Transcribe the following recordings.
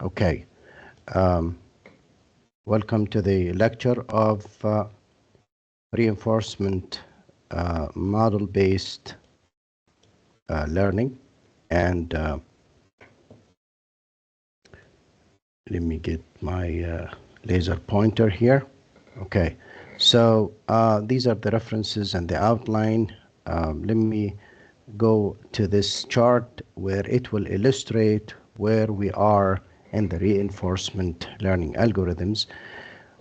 Okay. Um, Welcome to the lecture of reinforcement model-based learning. And let me get my laser pointer here. Okay. So these are the references and the outline. Let me go to this chart where it will illustrate where we are in the reinforcement learning algorithms.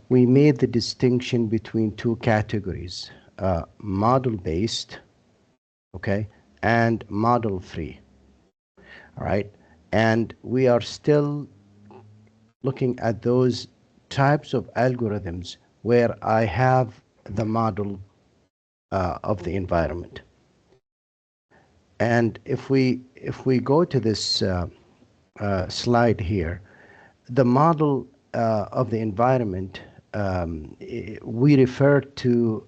We made the distinction between two categories, model-based, okay, and model-free, all right? And we are still looking at those types of algorithms where I have the model of the environment. And if we go to this slide here, the model of the environment, we refer to,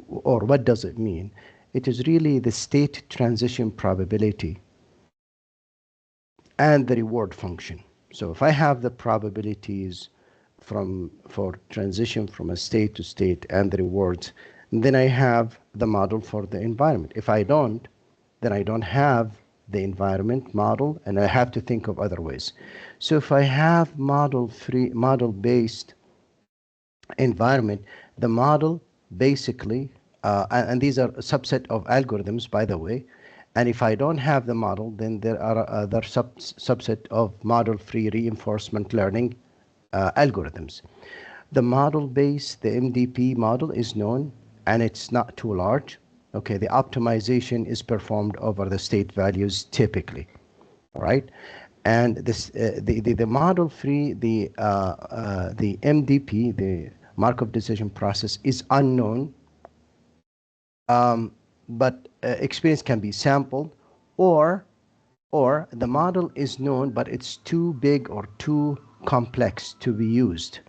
or what does it mean? It is really the state transition probability and the reward function. So if I have the probabilities for transition from a state to state and the rewards, then I have the model for the environment. If I don't, then I don't have the environment model, and I have to think of other ways. So if I have model-based environment, the model basically, and these are a subset of algorithms, by the way, and if I don't have the model, then there are other subset of model-free reinforcement learning algorithms. The model-based, the MDP model is known, and it's not too large. Okay, the optimization is performed over the state values typically, all right? And this, the model-free, the MDP, the Markov decision process, is unknown, but experience can be sampled, or the model is known, but it's too big or too complex to be used.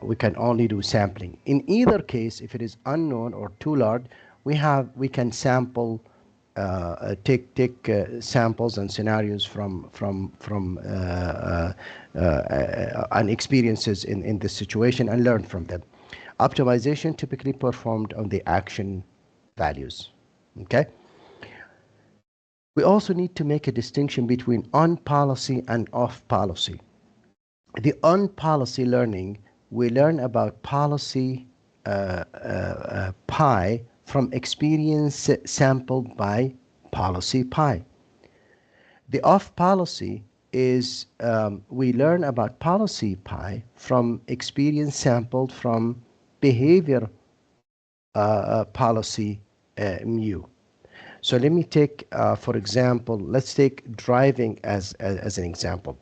We can only do sampling. In either case, if it is unknown or too large, we can sample, take samples and scenarios from and experiences in this situation and learn from them. Optimization typically performed on the action values. Okay. We also need to make a distinction between on policy and off policy. The on policy learning, we learn about policy pi from experience sampled by policy pi. The off policy is we learn about policy pi from experience sampled from behavior policy mu. So let me take, for example, let's take driving as an example.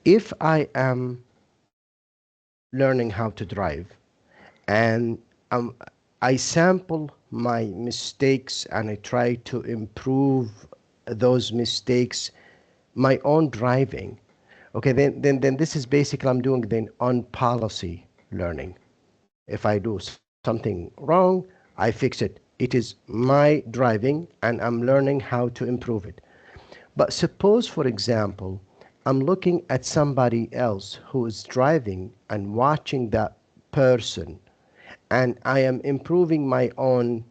If I am learning how to drive and I sample my mistakes and I try to improve those mistakes, my own driving, okay, then this is basically I'm doing then on policy learning. If I do something wrong, I fix it. It is my driving and I'm learning how to improve it. But suppose, for example, I'm looking at somebody else who is driving and watching that person, and I am improving my own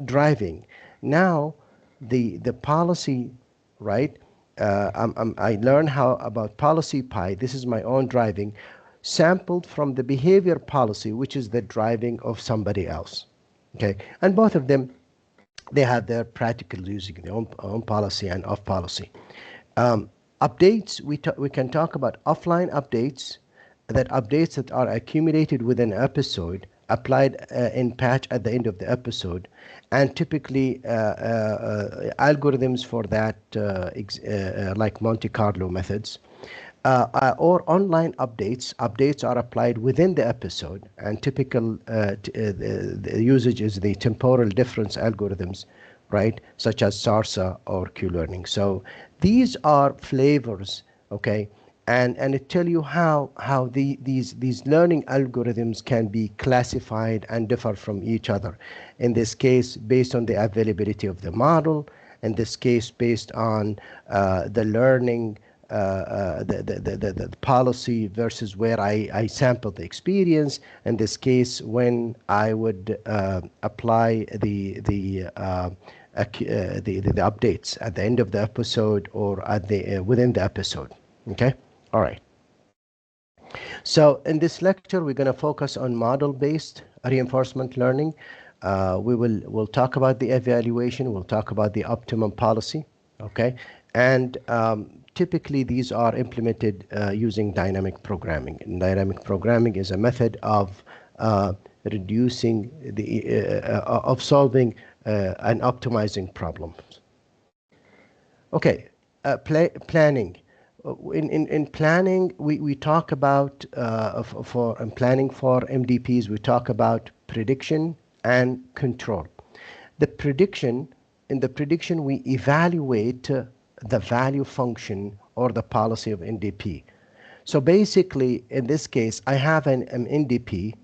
driving. Now, the policy, right? I learn how about policy pi. This is my own driving, sampled from the behavior policy, which is the driving of somebody else. Okay, and both of them, they have their practical using their own policy and off policy. Updates, we can talk about offline updates, updates that are accumulated within an episode, applied in patch at the end of the episode, and typically algorithms for that, like Monte Carlo methods. Or online updates. Updates are applied within the episode, and typical the usage is the temporal difference algorithms, right, such as SARSA or Q-learning. So these are flavors, okay, and it tell you how these learning algorithms can be classified and differ from each other. In this case, based on the availability of the model. In this case, based on the learning the policy versus where I sample the experience. In this case, when I would apply the updates at the end of the episode or at the within the episode. Okay, all right. So in this lecture, we're going to focus on model-based reinforcement learning. We'll talk about the evaluation. We'll talk about the optimum policy. Okay, and typically these are implemented using dynamic programming. And dynamic programming is a method of reducing of solving and optimizing problems. Okay, planning. In planning, we talk about in planning for MDPs, we talk about prediction and control. In the prediction, we evaluate the value function or the policy of MDP. So basically, in this case, I have an MDP,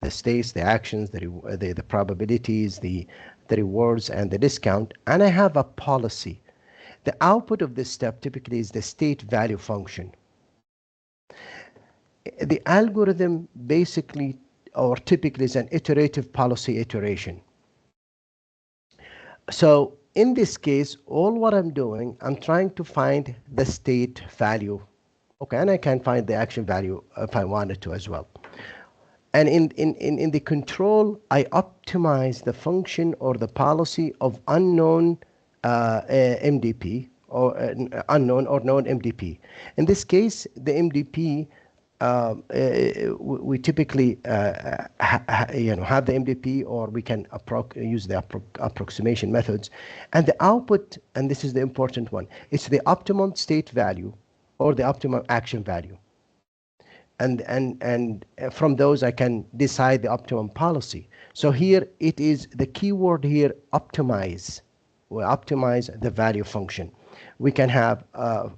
the states, the actions, the probabilities, the rewards, and the discount, and I have a policy. The output of this step typically is the state value function. The algorithm basically or typically is an iterative policy iteration. So in this case, all what I'm doing, I'm trying to find the state value. Okay, and I can find the action value if I wanted to as well. And in the control, I optimize the function or the policy of unknown MDP or unknown or known MDP. In this case, the MDP, we typically have the MDP, or we can use the approximation methods, and the output, and this is the important one, it's the optimum state value or the optimum action value. And from those I can decide the optimum policy. So here it is, the keyword here, optimize. We optimize the value function. We can have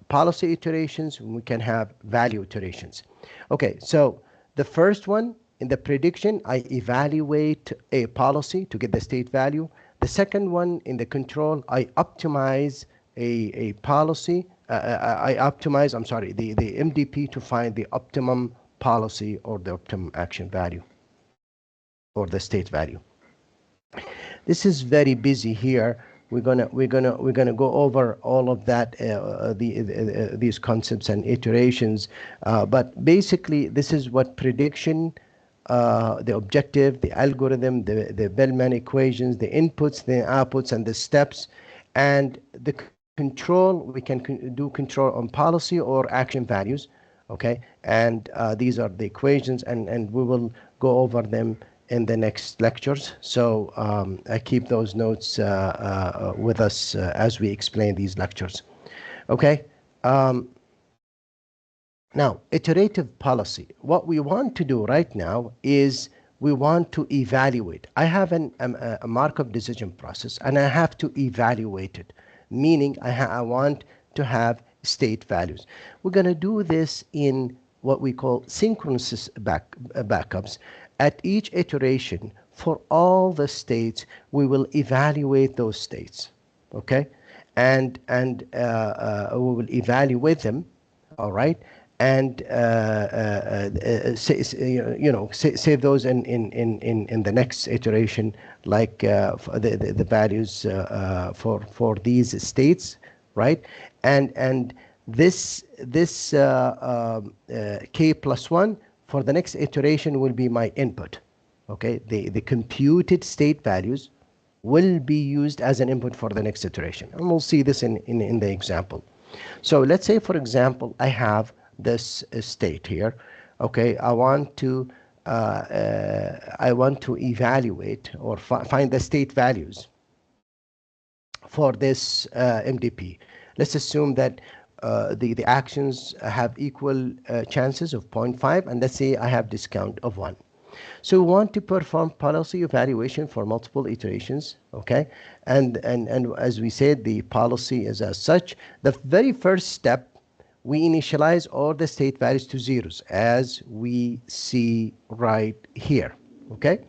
policy iterations, we can have value iterations. Okay, so the first one, in the prediction, I evaluate a policy to get the state value. The second one, in the control, I optimize a policy. I optimize, the MDP to find the optimum policy or the optimum action value or the state value. This is very busy here. We're gonna go over all of that, these concepts and iterations. But basically, this is what prediction, the objective, the algorithm, the Bellman equations, the inputs, the outputs, and the steps, and the control. We can do control on policy or action values. Okay, and these are the equations, and we will go over them in the next lectures. So I keep those notes with us as we explain these lectures. Okay. Now, iterative policy. What we want to do right now is we want to evaluate. I have a Markov decision process, and I have to evaluate it, meaning I want to have state values. We're going to do this in what we call synchronous backups. At each iteration, for all the states, we will evaluate those states, okay? And we will evaluate them, all right? And save those in the next iteration, like the values for these states, right? And this k plus 1 for the next iteration will be my input. Okay, the computed state values will be used as an input for the next iteration, and we'll see this in the example. So let's say, for example, I have this state here. Okay, I want to evaluate or find the state values for this MDP. Let's assume that the actions have equal chances of 0.5, and let's say I have discount of 1. So we want to perform policy evaluation for multiple iterations, okay? And as we said, the policy is as such. The very first step, we initialize all the state values to zeros, as we see right here, okay?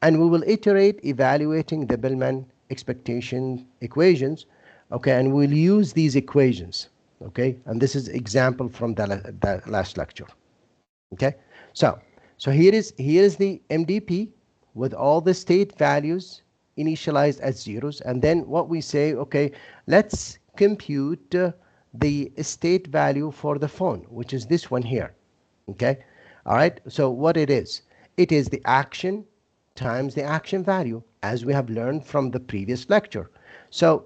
And we will iterate evaluating the Bellman expectation equations, okay? And we'll use these equations. Okay, and this is example from the last lecture. Okay, so here is the MDP with all the state values initialized as zeros, and then what we say, okay, let's compute the state value for the phone, which is this one here. Okay, all right, so what it is the action times the action value, as we have learned from the previous lecture. So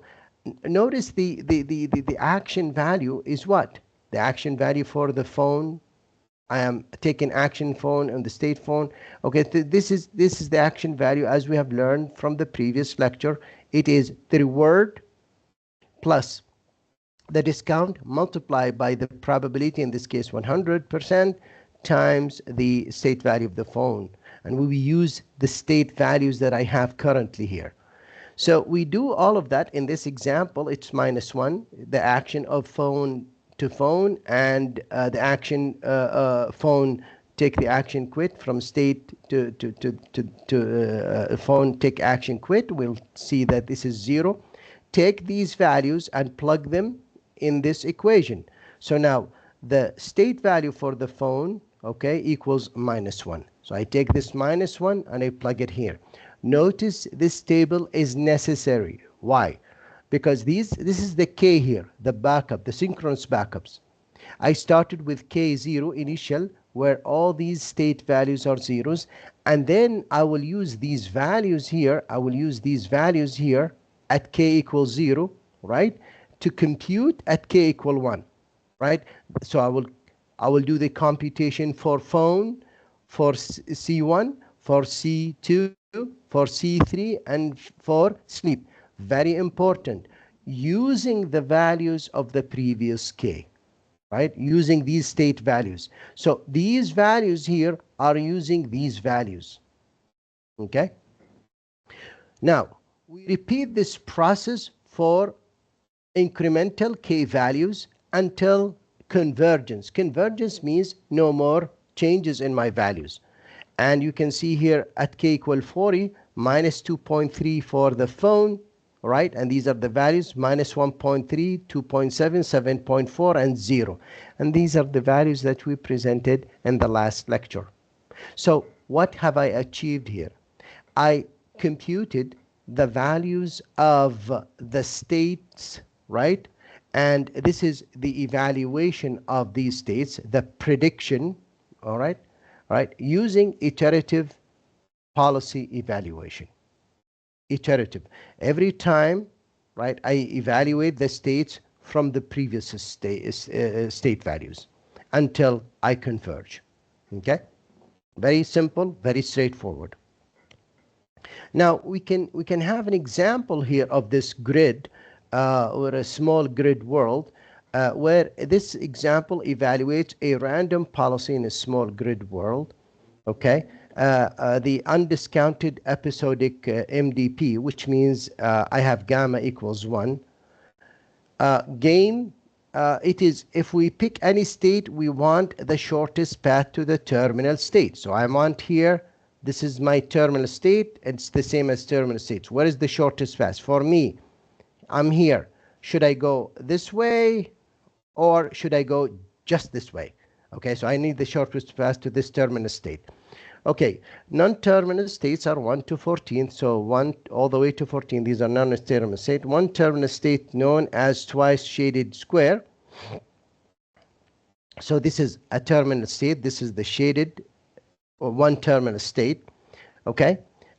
notice the action value is what? The action value for the phone, I am taking action phone and the state phone. Okay, this is the action value as we have learned from the previous lecture. It is the reward plus the discount multiplied by the probability, in this case 100%, times the state value of the phone. And we will use the state values that I have currently here. So we do all of that in this example. It's -1, the action of phone to phone, and the action phone take the action quit from state to phone take action quit. We'll see that this is 0. Take these values and plug them in this equation. So now the state value for the phone, okay, equals -1. So I take this -1 and I plug it here. Notice this table is necessary. Why? Because this is the K here, the backup, the synchronous backups. I started with K0 initial, where all these state values are zeros, and then I will use these values here. I will use these values here at K equals 0, right, to compute at K equal 1, right? So I will do the computation for phone, for C1, for C2, for C3, and for sleep. Very important, using the values of the previous K, right? Using these state values. So these values here are using these values. Okay? Now, we repeat this process for incremental K values until convergence. Convergence means no more changes in my values. And you can see here at K equal 40, minus 2.3 for the phone, right? And these are the values, minus 1.3, 2.7, 7.4, and 0. And these are the values that we presented in the last lecture. So what have I achieved here? I computed the values of the states, right? And this is the evaluation of these states, the prediction, all right? Using iterative policy evaluation. Iterative. Every time, right, I evaluate the states from the previous state values until I converge. Okay? Very simple, very straightforward. Now we can have an example here of this grid or a small grid world where this example evaluates a random policy in a small grid world. Okay, the undiscounted episodic MDP, which means I have gamma equals 1. Gain, it is if we pick any state, we want the shortest path to the terminal state. So I want here, this is my terminal state. It's the same as terminal states. What is the shortest path? For me, I'm here. Should I go this way or should I go just this way? Okay, so I need the shortest path to this terminal state. Okay, non-terminal states are 1 to 14, so 1 all the way to 14. These are non-terminal state. One terminal state known as twice shaded square. So this is a terminal state. This is the shaded or one terminal state. Okay,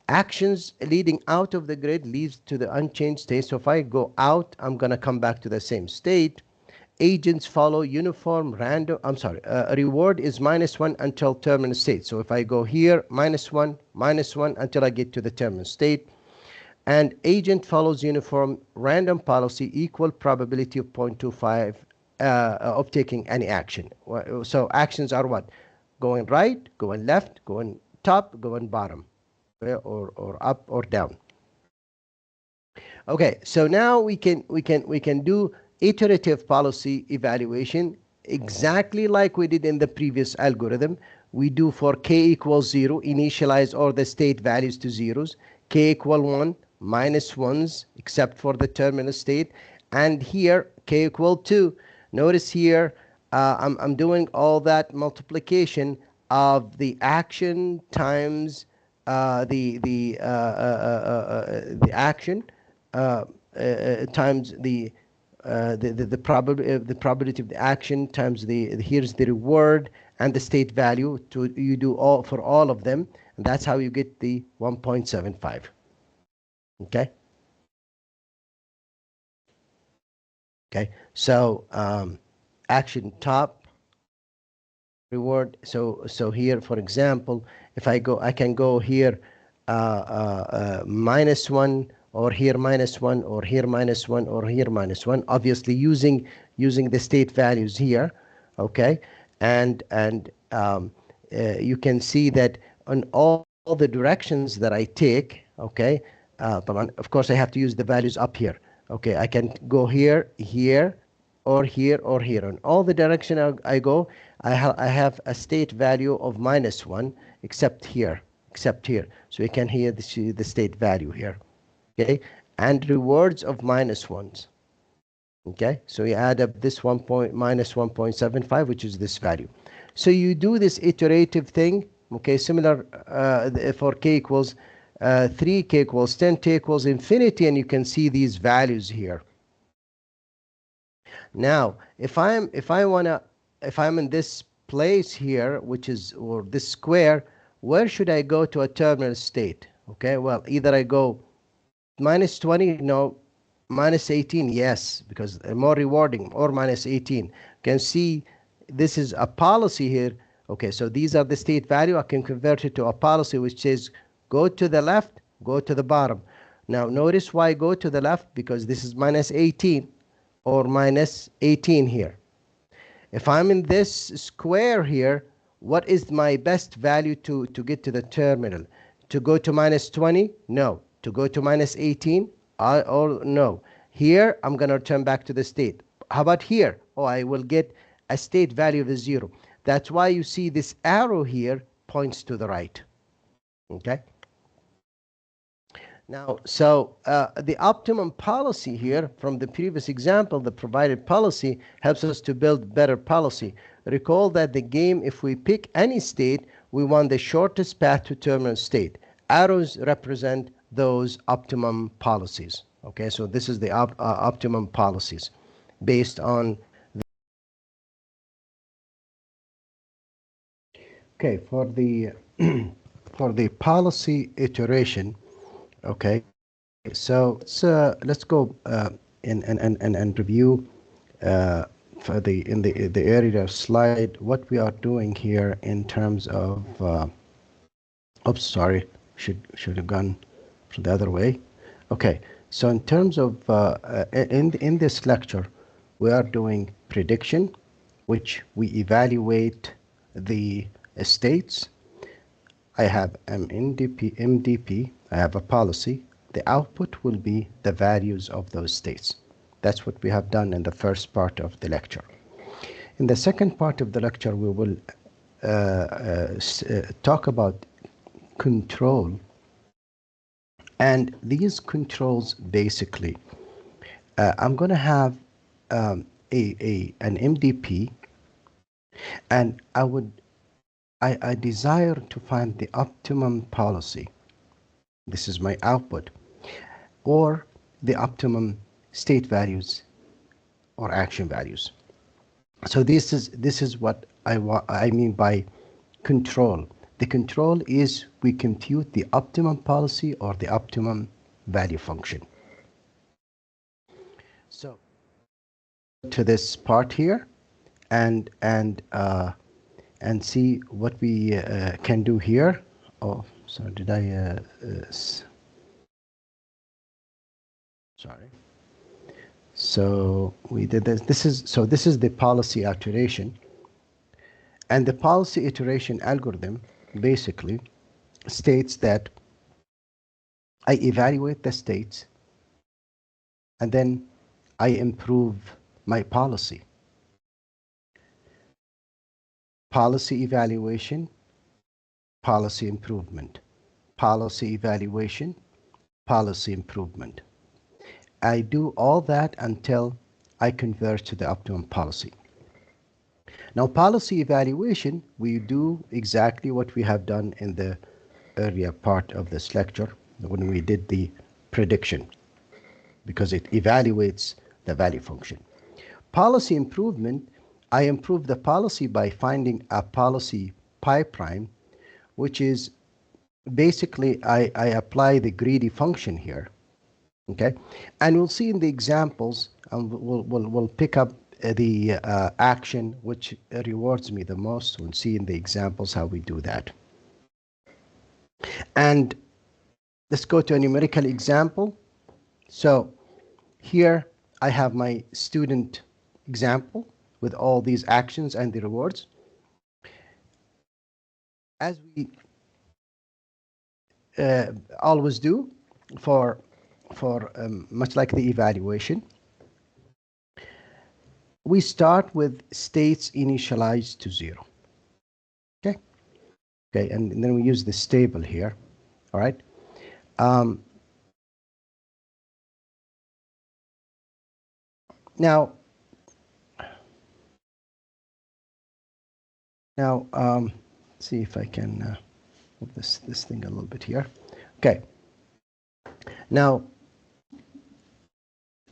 actions leading out of the grid leads to the unchanged state. So if I go out, I'm going to come back to the same state. Agents follow uniform random, reward is -1 until terminal state. So if I go here, -1 until I get to the terminal state. And agent follows uniform random policy, equal probability of 0.25 of taking any action. So actions are what? Going right, going left, going top, going bottom, or up or down. Okay, so now we can do iterative policy evaluation exactly like we did in the previous algorithm. We do for K equals 0, initialize all the state values to zeros. K equal 1, -1s, except for the terminal state. And here, K equal 2. Notice here, I'm doing all that multiplication of the action times the action times the probability of the action times here's the reward and the state value. You do all for all of them, and that's how you get the 1.75. Okay. Okay. So action top, reward. So here, for example, if I can go here -1, or here -1, or here -1, or here -1. Obviously, using the state values here, okay, and you can see that on all the directions that I take, okay. Of course, I have to use the values up here. Okay, I can go here, here, or here, or here. On all the direction I go, I have a state value of -1, except here, So you can hear the state value here, okay, and rewards of -1s. Okay, so you add up this -1.75, which is this value. So you do this iterative thing, okay, similar for k equals 3, k equals 10, k equals infinity, and you can see these values here. Now, if I'm in this place here, which is, or this square, where should I go to a terminal state? Okay, well, either I go -20, no, -18, yes, because more rewarding, or -18. You can see this is a policy here. Okay, so these are the state value. I can convert it to a policy which says go to the left, go to the bottom. Now, notice why go to the left, because this is -18 or -18 here. If I'm in this square here, what is my best value to get to the terminal? To go to -20? No. To go to -18? Or no. Here, I'm going to return back to the state. How about here? Oh, I will get a state value of 0. That's why you see this arrow here points to the right. Okay? Now, so the optimum policy here from the previous example, the provided policy, helps us to build better policy. Recall that the game, if we pick any state, we want the shortest path to terminal state. Arrows represent those optimum policies. Okay, so this is the optimum policies based on. Okay, for the for the policy iteration. Okay, so let's go and review for in the area slide what we are doing here in terms of. Oops, sorry, should have gone from the other way. Okay, so in terms of in this lecture, we are doing prediction, which we evaluate the states. I have MDP, I have a policy. The output will be the values of those states. That's what we have done in the first part of the lecture. In the second part of the lecture, we will talk about control. And these controls, basically, I'm going to have an MDP, and I desire to find the optimum policy. This is my output, or the optimum state values or action values. So this is what I mean by control. The control is we compute the optimum policy or the optimum value function. So to this part here, and see what we can do here. Oh, sorry, did I? Sorry. So we did this. This is the policy iteration, and the policy iteration algorithm basically states that I evaluate the states, and then I improve my policy. Policy evaluation, policy improvement. Policy evaluation, policy improvement. I do all that until I convert to the optimum policy. Now, policy evaluation, we do exactly what we have done in the earlier part of this lecture when we did the prediction, because it evaluates the value function. Policy improvement, I improve the policy by finding a policy pi prime, which is basically I apply the greedy function here. Okay, and we'll see in the examples, and we'll pick up the action which rewards me the most. We'll see in the examples how we do that. And let's go to a numerical example. So here I have my student example with all these actions and the rewards. As we always do for much like the evaluation, we start with states initialized to 0. Okay, okay, and then we use the stable here. All right. Now, see if I can move this thing a little bit here. Okay. Now,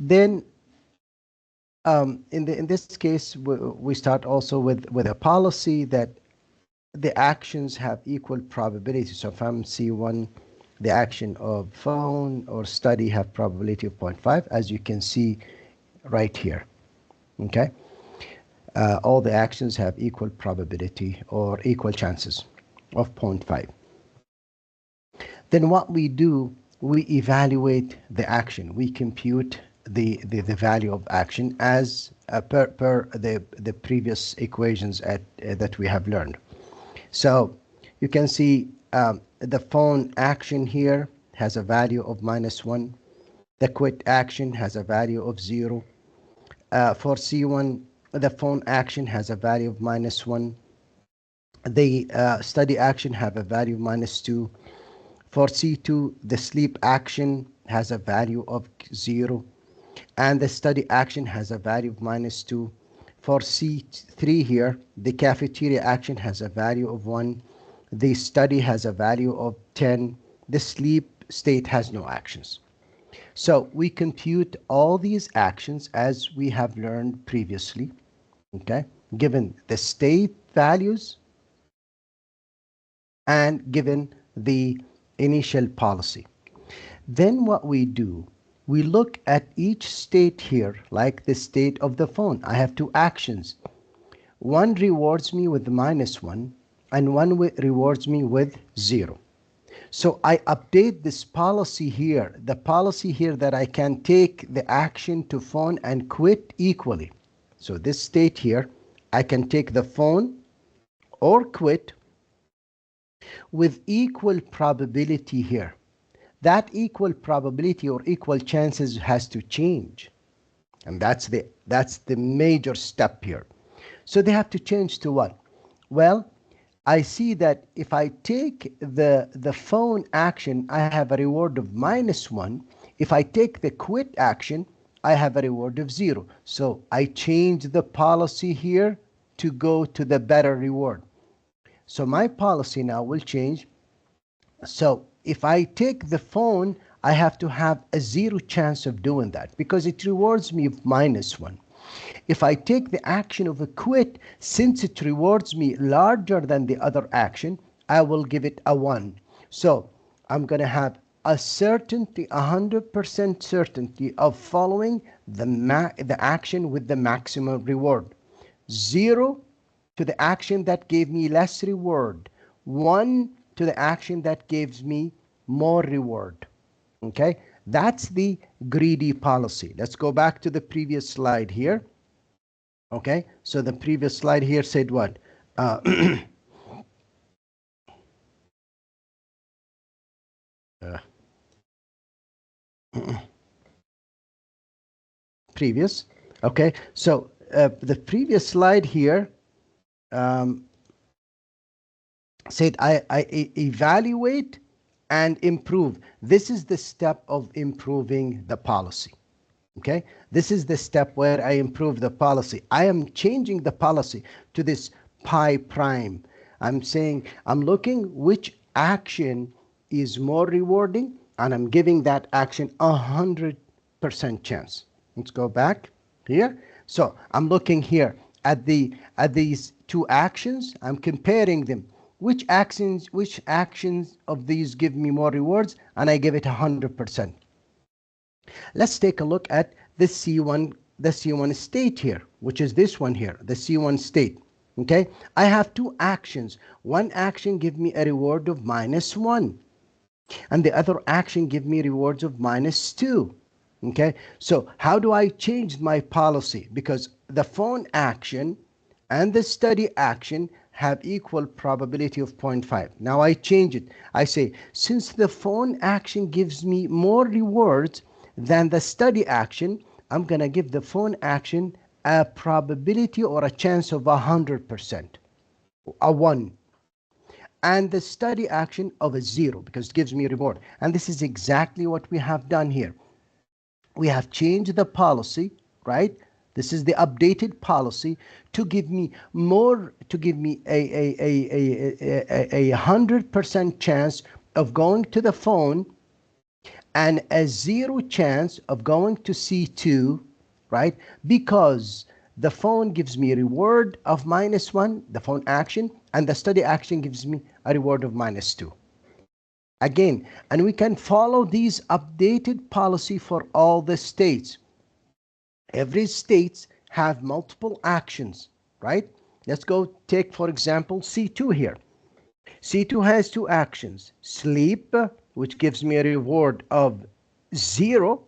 then in this case, we start also with a policy that the actions have equal probability. So if I'm C1, the action of phone or study have probability of 0.5, as you can see right here. Okay, all the actions have equal probability or equal chances of 0.5. Then what we do, we evaluate the action. We compute the value of action as per the previous equations that we have learned. So you can see the phone action here has a value of -1. The quit action has a value of 0. For C1, the phone action has a value of -1. The study action have a value of -2. For C2, the sleep action has a value of 0. And the study action has a value of -2. For C3 here, the cafeteria action has a value of 1. The study has a value of 10. The sleep state has no actions. So we compute all these actions as we have learned previously, okay, given the state values and given the initial policy. Then what we do, we look at each state here, like the state of the phone. I have two actions. One rewards me with -1 and one rewards me with 0. So I update this policy here, the policy here that I can take the action to phone and quit equally. So this state here, I can take the phone or quit with equal probability here. That equal probability or equal chances has to change. And that's the major step here. So they have to change to what? Well, I see that if I take the phone action, I have a reward of -1. If I take the quit action, I have a reward of 0. So I change the policy here to go to the better reward. So my policy now will change. So if I take the phone, I have to have a 0 chance of doing that because it rewards me with -1. If I take the action of a quit, since it rewards me larger than the other action, I will give it a 1. So I'm going to have a certainty, 100% certainty of following the action with the maximum reward. 0 to the action that gave me less reward. 1 to the action that gives me more reward. Okay, that's the greedy policy. Let's go back to the previous slide here. Okay, so the previous slide here said what? Previous. Okay, so the previous slide here said I evaluate and improve. This is the step of improving the policy. Okay, this is the step where I improve the policy. I am changing the policy to this pi prime. I'm saying I'm looking which action is more rewarding, and I'm giving that action 100% chance. Let's go back here. So I'm looking here at these two actions. I'm comparing them. Which actions of these give me more rewards, and I give it 100%. Let's take a look at the C1 state here, which is this one here, the C1 state. Okay, I have two actions. One action give me a reward of -1, and the other action give me rewards of -2. Okay, so how do I change my policy? Because the phone action and the study action have equal probability of 0.5. Now I change it. I say, since the phone action gives me more rewards than the study action, I'm going to give the phone action a probability or a chance of 100%, a 1, and the study action of a 0, because it gives me a reward. And this is exactly what we have done here. We have changed the policy, right? This is the updated policy to give me more, to give me a 100% chance of going to the phone and a 0 chance of going to C2, right? Because the phone gives me a reward of -1, the phone action, and the study action gives me a reward of -2. Again, and we can follow these updated policy for all the states. Every states have multiple actions, right? Let's go take, for example, C2 here. C2 has two actions: sleep, which gives me a reward of 0,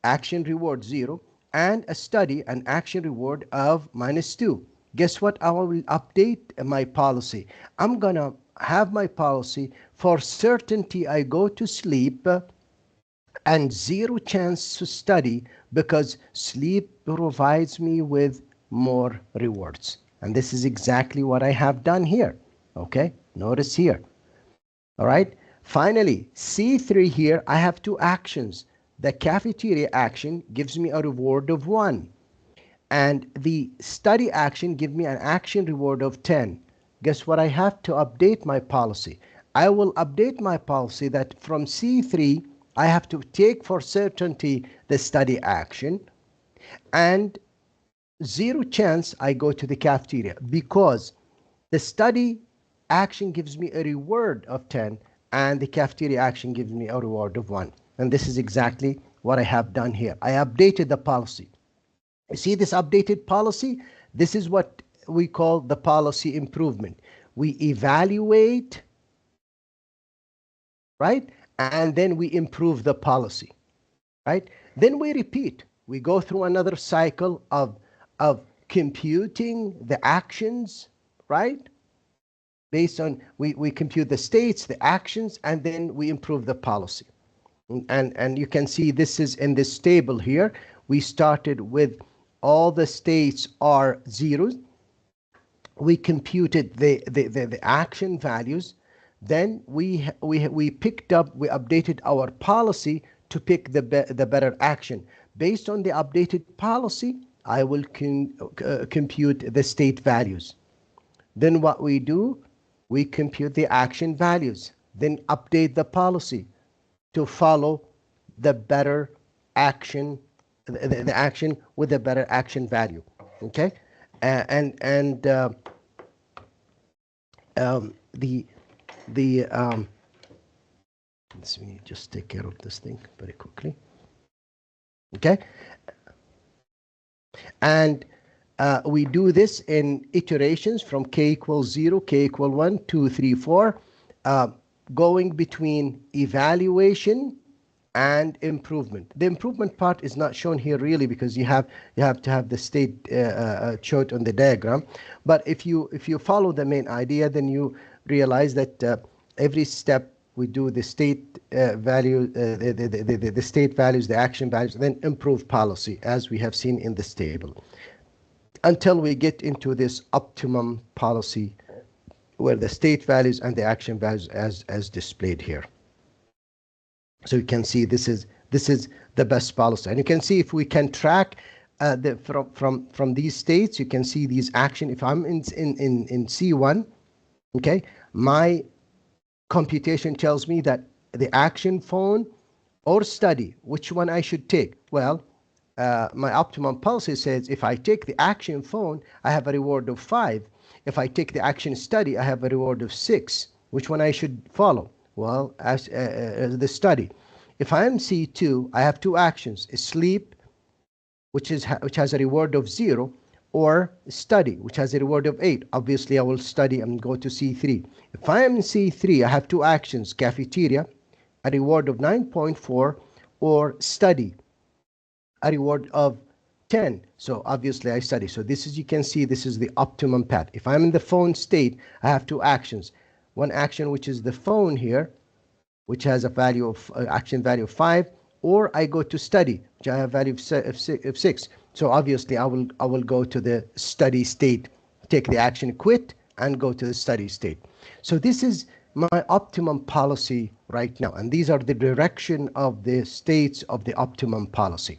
action reward 0, and a study, an action reward of -2. Guess what? I will update my policy. I'm gonna have my policy for certainty I go to sleep and 0 chance to study, because sleep provides me with more rewards. And this is exactly what I have done here. Okay, notice here. All right, finally, C3 here, I have two actions. The cafeteria action gives me a reward of 1, and the study action gives me an action reward of 10. Guess what? I have to update my policy. I will update my policy that from C3, I have to take for certainty the study action, and 0 chance I go to the cafeteria, because the study action gives me a reward of 10 and the cafeteria action gives me a reward of 1. And this is exactly what I have done here. I updated the policy. You see this updated policy? This is what we call the policy improvement. We evaluate, right? And then we improve the policy, right? Then we repeat. We go through another cycle of computing the actions, right? Based on, we compute the states, the actions, and then we improve the policy. And you can see this is in this table here. We started with all the states are zeros. We computed the action values. Then we picked up, we updated our policy to pick the better action. Based on the updated policy, I will compute the state values. Then what we do, we compute the action values, then update the policy to follow the better action, the action with a better action value. Okay, let's me just take care of this thing very quickly. Okay, and we do this in iterations from k equals 0, k equal 1, 2, 3, 4, going between evaluation and improvement. The improvement part is not shown here really, because you have to have the state showed on the diagram. But if you follow the main idea, then you realize that every step we do the state value, the state values, the action values, then improve policy, as we have seen in this table, until we get into this optimum policy where the state values and the action values as displayed here. So you can see this is this is the best policy. And you can see if we can track from these states, you can see these action. If I'm in C1, okay, my computation tells me that the action phone or study, which one I should take. Well, my optimum policy says if I take the action phone, I have a reward of 5. If I take the action study, I have a reward of 6. Which one I should follow? Well, as the study. If I am C2, I have two actions: sleep, which has a reward of 0, or study, which has a reward of 8. Obviously, I will study and go to C3. If I am in C3, I have two actions: cafeteria, a reward of 9.4, or study, a reward of 10. So obviously I study. So this is, you can see, this is the optimum path. If I'm in the phone state, I have two actions. One action, which is the phone here, which has a value of action value of 5, or I go to study, which I have value of 6. So obviously I will go to the study state, take the action quit, and go to the study state. So this is my optimum policy right now, and these are the direction of the states of the optimum policy.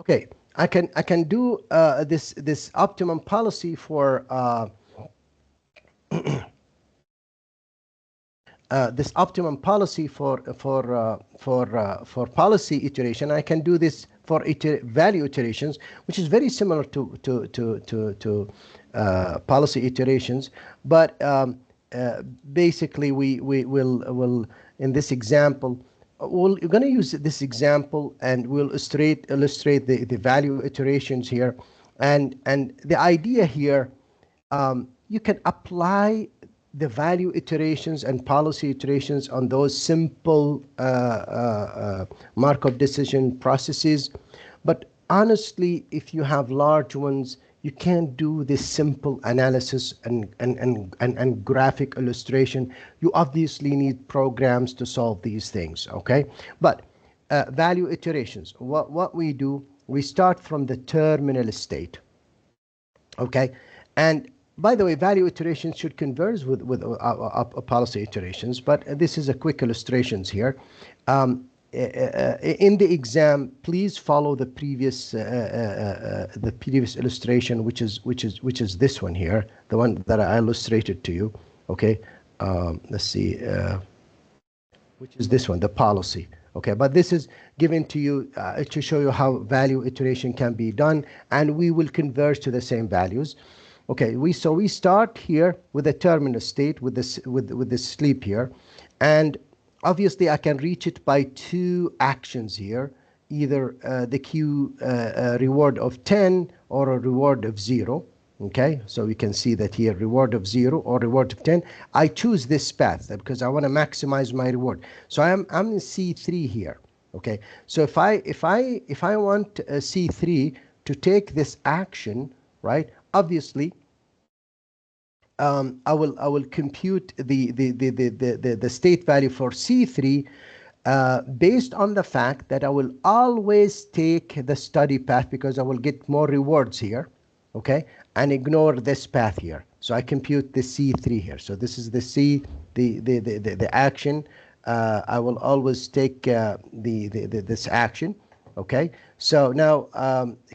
Okay, I can do this optimum policy for this optimum policy for policy iteration. I can do this for value iterations, which is very similar to policy iterations, but basically we will in this example, we're going to use this example, and we'll illustrate the value iterations here, and the idea here, you can apply the value iterations and policy iterations on those simple Markov decision processes. But honestly, if you have large ones, you can't do this simple analysis and graphic illustration. You obviously need programs to solve these things, okay? But value iterations, what we do, we start from the terminal state, okay? And by the way, value iterations should converge with policy iterations, but this is a quick illustrations here. In the exam, please follow the previous illustration, which is this one here, the one that I illustrated to you. Okay, let's see, which is this one, the policy. Okay, but this is given to you to show you how value iteration can be done, and we will converge to the same values. Okay, we start here with the terminal state with this with the sleep here, and obviously I can reach it by two actions here, either the Q reward of 10 or a reward of 0. Okay, so we can see that here, reward of 0 or reward of 10. I choose this path because I want to maximize my reward. So I'm in C3 here. Okay, so if I want C3 to take this action, right? Obviously, I will compute the state value for C3 based on the fact that I will always take the study path because I will get more rewards here, okay, and ignore this path here. So I compute the C3 here. So this is the C, the action. I will always take this action, okay. So now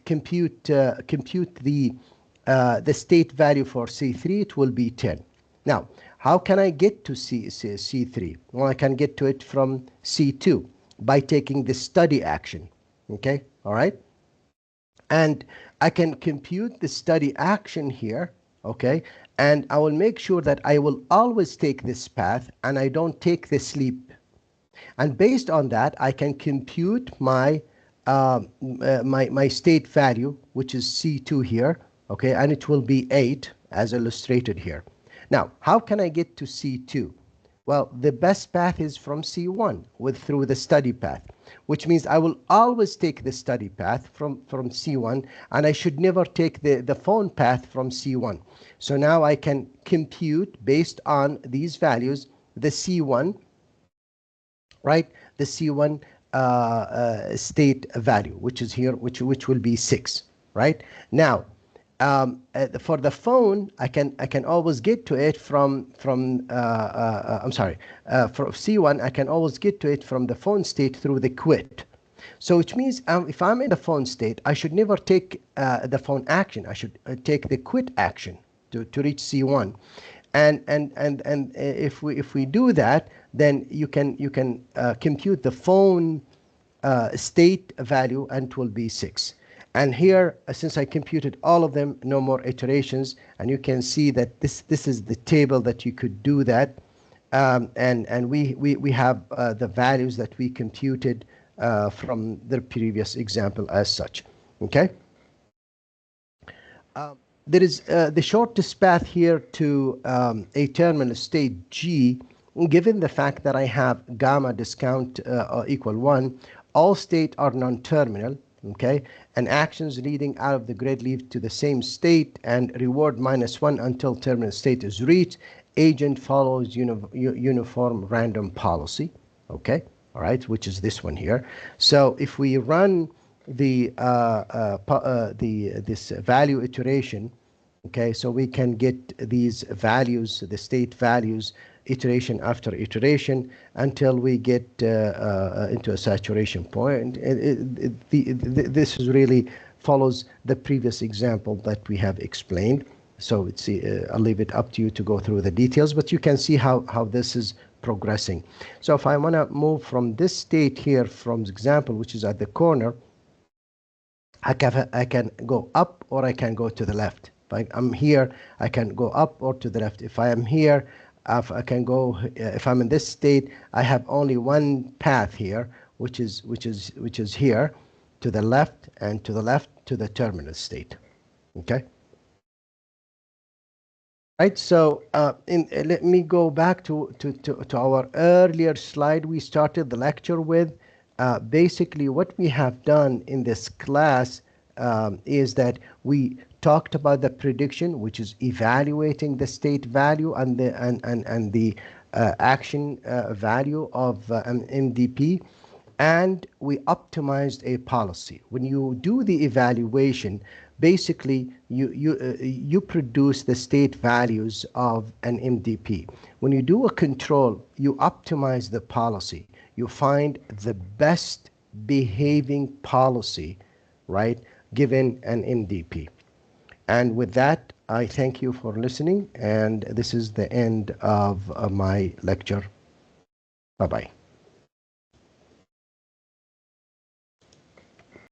compute the state value for C3, it will be 10. Now, how can I get to C3? Well, I can get to it from C2 by taking the study action. Okay, all right? And I can compute the study action here, okay? And I will make sure that I will always take this path and I don't take the sleep. And based on that, I can compute my my state value, which is C2 here, okay, and it will be 8 as illustrated here. Now, how can I get to C2? Well, the best path is from C1 through the study path, which means I will always take the study path from C1, and I should never take the phone path from C1. So now I can compute based on these values the C1, right? The C1 state value, which is here, which will be 6, right? Now, For the phone, I can always get to it from I'm sorry, for C1, I can always get to it from the phone state through the quit. So which means if I'm in the phone state, I should never take the phone action. I should take the quit action to reach C1. And if we do that, then you can compute the phone state value, and it will be 6. And here, since I computed all of them, no more iterations, and you can see that this is the table that you could do that. And we have the values that we computed from the previous example as such. Okay. There is the shortest path here to a terminal state G, given the fact that I have gamma discount equal 1, all state are non-terminal, okay, and actions leading out of the grid lead to the same state, and reward -1 until terminal state is reached. Agent follows uniform random policy, okay, all right, which is this one here. So if we run this value iteration, okay, so we can get these values, the state values, iteration after iteration, until we get into a saturation point. This is really follows the previous example that we have explained. So it's I'll leave it up to you to go through the details, but you can see how this is progressing. So if I want to move from this state here, from the example, which is at the corner, I can go up or I can go to the left. If I'm here, I can go up or to the left. If I am here, I can go. If I'm in this state, I have only one path here, which is here, to the left, and to the left to the terminal state. Okay. Right. So let me go back to our earlier slide we started the lecture with. Basically, what we have done in this class is that we talked about the prediction, which is evaluating the state value and the action value of an MDP, and we optimized a policy. When you do the evaluation, basically you produce the state values of an MDP. When you do a control, you optimize the policy. You find the best behaving policy, right, given an MDP. And with that, I thank you for listening, and this is the end of my lecture. Bye-bye.